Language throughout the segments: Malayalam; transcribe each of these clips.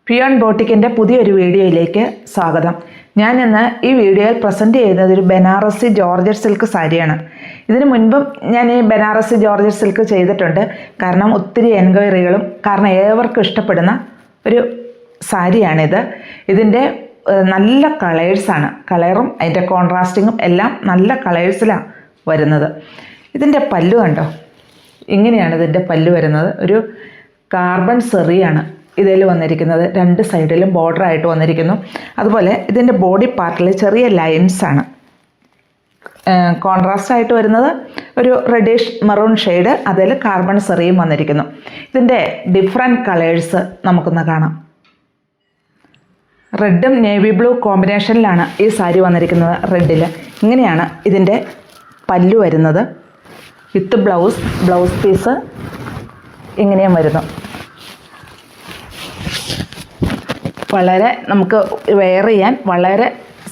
പിയോൺ ബോട്ടിക്കിൻ്റെ പുതിയൊരു വീഡിയോയിലേക്ക് സ്വാഗതം. ഞാൻ ഇന്ന് ഈ വീഡിയോയിൽ പ്രസൻറ്റ് ചെയ്യുന്നത് ഒരു ബനാറസി ജോർജറ്റ് സിൽക്ക് സാരിയാണ്. ഇതിനു മുൻപും ഞാൻ ഈ ബനാറസി ജോർജറ്റ് സിൽക്ക് ചെയ്തിട്ടുണ്ട്. കാരണം ഒത്തിരി എൻക്വയറികളും കാരണം ഏവർക്കും ഇഷ്ടപ്പെടുന്ന ഒരു സാരിയാണിത്. ഇതിൻ്റെ നല്ല കളേഴ്സാണ്, കളറും അതിൻ്റെ കോൺട്രാസ്റ്റിങ്ങും എല്ലാം നല്ല കളേഴ്സിലാണ് വരുന്നത്. ഇതിൻ്റെ പല്ലു കണ്ടോ, ഇങ്ങനെയാണ് ഇതിൻ്റെ പല്ലു വരുന്നത്. ഒരു കാർബൺ സെറിയാണ് ഇതിൽ വന്നിരിക്കുന്നത്. രണ്ട് സൈഡിലും ബോർഡറായിട്ട് വന്നിരിക്കുന്നു. അതുപോലെ ഇതിൻ്റെ ബോഡി പാർട്ടിൽ ചെറിയ ലൈൻസാണ്. കോൺട്രാസ്റ്റ് ആയിട്ട് വരുന്നത് ഒരു റെഡിഷ് മെറൂൺ ഷെയ്ഡ്, അതിൽ കാർബൺ സെറിയും വന്നിരിക്കുന്നു. ഇതിൻ്റെ ഡിഫറെൻറ്റ് കളേഴ്സ് നമുക്കൊന്ന് കാണാം. റെഡും നേവി ബ്ലൂ കോമ്പിനേഷനിലാണ് ഈ സാരി വന്നിരിക്കുന്നത്. റെഡിൽ ഇങ്ങനെയാണ് ഇതിൻ്റെ പല്ലു വരുന്നത്. വിത്ത് ബ്ലൗസ് പീസ് ഇങ്ങനെയും വരുന്നു. വളരെ നമുക്ക് വെയർ ചെയ്യാൻ വളരെ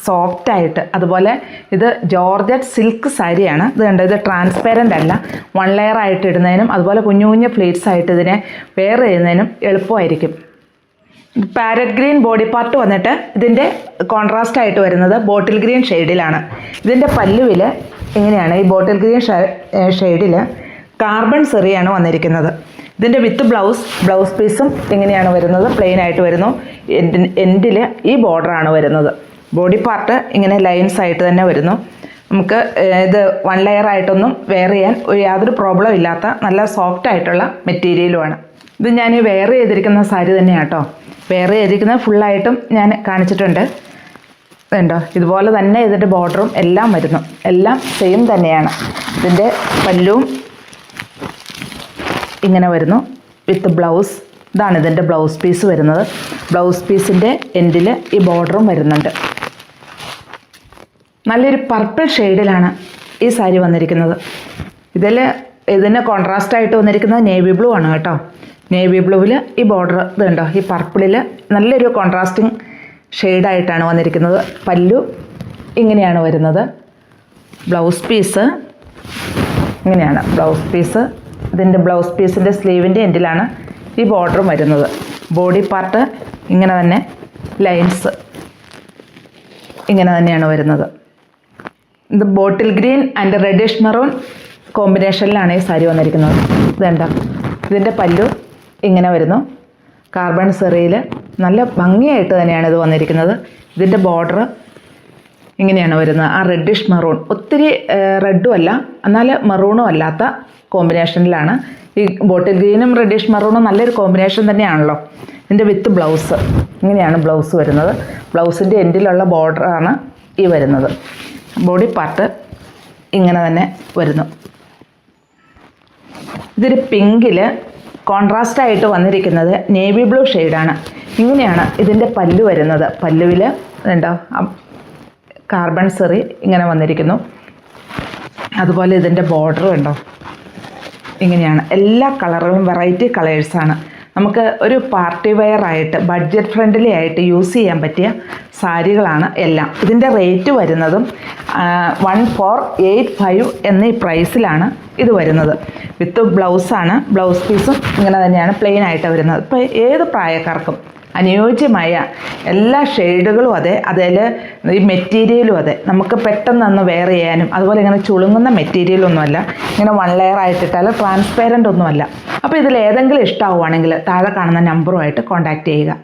സോഫ്റ്റായിട്ട്, അതുപോലെ ഇത് ജോർജറ്റ് സിൽക്ക് സാരിയാണ്. ഇത് കണ്ടോ, ഇത് ട്രാൻസ്പെറൻ്റ് അല്ല. വൺ ലെയർ ആയിട്ട് ഇടുന്നതിനും അതുപോലെ കുഞ്ഞു കുഞ്ഞു പ്ലേറ്റ്സ് ആയിട്ട് ഇതിനെ വെയർ ചെയ്യുന്നതിനും എളുപ്പമായിരിക്കും. പാരറ്റ് ഗ്രീൻ ബോഡി പാർട്ട് വന്നിട്ട് ഇതിൻ്റെ കോൺട്രാസ്റ്റ് ആയിട്ട് വരുന്നത് ബോട്ടിൽ ഗ്രീൻ ഷെയ്ഡിലാണ്. ഇതിൻ്റെ പല്ലുവിൽ ഇങ്ങനെയാണ്, ഈ ബോട്ടിൽ ഗ്രീൻ ഷെയ്ഡിൽ കാർബൺ സെറിയാണ് വന്നിരിക്കുന്നത്. ഇതിൻ്റെ വിത്ത് ബ്ലൗസ് പീസും ഇങ്ങനെയാണ് വരുന്നത്, പ്ലെയിൻ ആയിട്ട് വരുന്നു. എൻഡിൽ ഈ ബോർഡറാണ് വരുന്നത്. ബോഡി പാർട്ട് ഇങ്ങനെ ലൈൻസ് ആയിട്ട് തന്നെ വരുന്നു. നമുക്ക് ഇത് വൺ ലെയർ ആയിട്ടൊന്നും വെയർ ചെയ്യാൻ യാതൊരു പ്രോബ്ലം ഇല്ലാത്ത നല്ല സോഫ്റ്റ് ആയിട്ടുള്ള മെറ്റീരിയലുമാണ്. ഇത് ഞാൻ വെയർ ചെയ്തിരിക്കുന്ന സാരി തന്നെയാണ് കേട്ടോ. വെയർ ചെയ്തിരിക്കുന്നത് ഫുള്ളായിട്ടും ഞാൻ കാണിച്ചിട്ടുണ്ട്. ഇതുണ്ടോ, ഇതുപോലെ തന്നെ ഇതിൻ്റെ ബോർഡറും എല്ലാം വരുന്നു. എല്ലാം സെയിം തന്നെയാണ്. ഇതിൻ്റെ പല്ലുവും ഇങ്ങനെ വരുന്നു വിത്ത് ബ്ലൗസ്. ഇതാണ് ഇതിൻ്റെ ബ്ലൗസ് പീസ് വരുന്നത്. ബ്ലൗസ് പീസിൻ്റെ എൻഡിൽ ഈ ബോർഡറും വരുന്നുണ്ട്. നല്ലൊരു പർപ്പിൾ ഷെയ്ഡിലാണ് ഈ സാരി വന്നിരിക്കുന്നത്. ഇതിന് കോൺട്രാസ്റ്റായിട്ട് വന്നിരിക്കുന്നത് നേവി ബ്ലൂ ആണ് കേട്ടോ. നേവി ബ്ലൂവിൽ ഈ ബോർഡർ ഇതുണ്ടോ, ഈ പർപ്പിളിൽ നല്ലൊരു കോൺട്രാസ്റ്റിംഗ് ഷെയ്ഡായിട്ടാണ് വന്നിരിക്കുന്നത്. പല്ലു ഇങ്ങനെയാണ് വരുന്നത്. ബ്ലൗസ് പീസ് ഇങ്ങനെയാണ് ബ്ലൗസ് പീസ്. ഇതിൻ്റെ ബ്ലൗസ് പീസിൻ്റെ സ്ലീവിൻ്റെ എൻഡിലാണ് ഈ ബോർഡറും വരുന്നത്. ബോഡി പാർട്ട് ഇങ്ങനെ തന്നെ ലൈൻസ് ഇങ്ങനെ തന്നെയാണ് വരുന്നത്. ഇത് bottle green and reddish maroon കോമ്പിനേഷനിലാണ് ഈ സാരി വന്നിരിക്കുന്നത്. ഇതുണ്ട, ഇതിൻ്റെ പല്ലു ഇങ്ങനെ വരുന്നു. കാർബൺ സെറിയിൽ നല്ല ഭംഗിയായിട്ട് തന്നെയാണ് ഇത് വന്നിരിക്കുന്നത്. ഇതിൻ്റെ ബോർഡർ ഇങ്ങനെയാണ് വരുന്നത്. ആ റെഡിഷ് മെറൂൺ, ഒത്തിരി റെഡും അല്ല എന്നാൽ മെറൂണും അല്ലാത്ത കോമ്പിനേഷനിലാണ്. ഈ ബോട്ടിൽ ഗ്രീനും റെഡിഷ് മെറൂണും നല്ലൊരു കോമ്പിനേഷൻ തന്നെയാണല്ലോ. ഇതിൻ്റെ വിത്ത് ബ്ലൗസ് ഇങ്ങനെയാണ് ബ്ലൗസ് വരുന്നത്. ബ്ലൗസിൻ്റെ എൻഡിലുള്ള ബോർഡറാണ് ഈ വരുന്നത്. ബോഡി പാർട്ട് ഇങ്ങനെ തന്നെ വരുന്നു. ഇതൊരു പിങ്കിൽ കോൺട്രാസ്റ്റായിട്ട് വന്നിരിക്കുന്നത് നേവി ബ്ലൂ ഷെയ്ഡാണ്. ഇങ്ങനെയാണ് ഇതിൻ്റെ പല്ലു വരുന്നത്. പല്ലുവിൽ ഉണ്ടോ കാർബൺ സെറി ഇങ്ങനെ വന്നിരിക്കുന്നു. അതുപോലെ ഇതിൻ്റെ ബോർഡർ ഉണ്ടോ, ഇങ്ങനെയാണ്. എല്ലാ കളറുകളും വെറൈറ്റി കളേഴ്സാണ്. നമുക്ക് ഒരു പാർട്ടി വെയർ ആയിട്ട് ബഡ്ജറ്റ് ഫ്രണ്ട്ലി ആയിട്ട് യൂസ് ചെയ്യാൻ പറ്റിയ സാരികളാണ് എല്ലാം. ഇതിൻ്റെ റേറ്റ് വരുന്നതും 1485 എന്നീ പ്രൈസിലാണ് ഇത് വരുന്നത്. വിത്ത് ബ്ലൗസാണ്. ബ്ലൗസ് പീസും ഇങ്ങനെ തന്നെയാണ് പ്ലെയിൻ ആയിട്ട് വരുന്നത്. ഇപ്പോൾ ഏത് പ്രായക്കാർക്കും അനുയോജ്യമായ എല്ലാ ഷെയ്ഡുകളും അതെ, അതിൽ ഈ മെറ്റീരിയലും അതെ. നമുക്ക് പെട്ടെന്ന് വെയർ ചെയ്യാനും അതുപോലെ ഇങ്ങനെ ചുളുങ്ങുന്ന മെറ്റീരിയലൊന്നുമല്ല. ഇങ്ങനെ വൺ ലെയർ ആയിട്ടിട്ടാൽ ട്രാൻസ്പെറൻ്റ് ഒന്നുമല്ല. അപ്പോൾ ഇതിൽ ഏതെങ്കിലും ഇഷ്ടമാവുകയാണെങ്കിൽ താഴെ കാണുന്ന നമ്പറുമായിട്ട് കോൺടാക്റ്റ് ചെയ്യുക.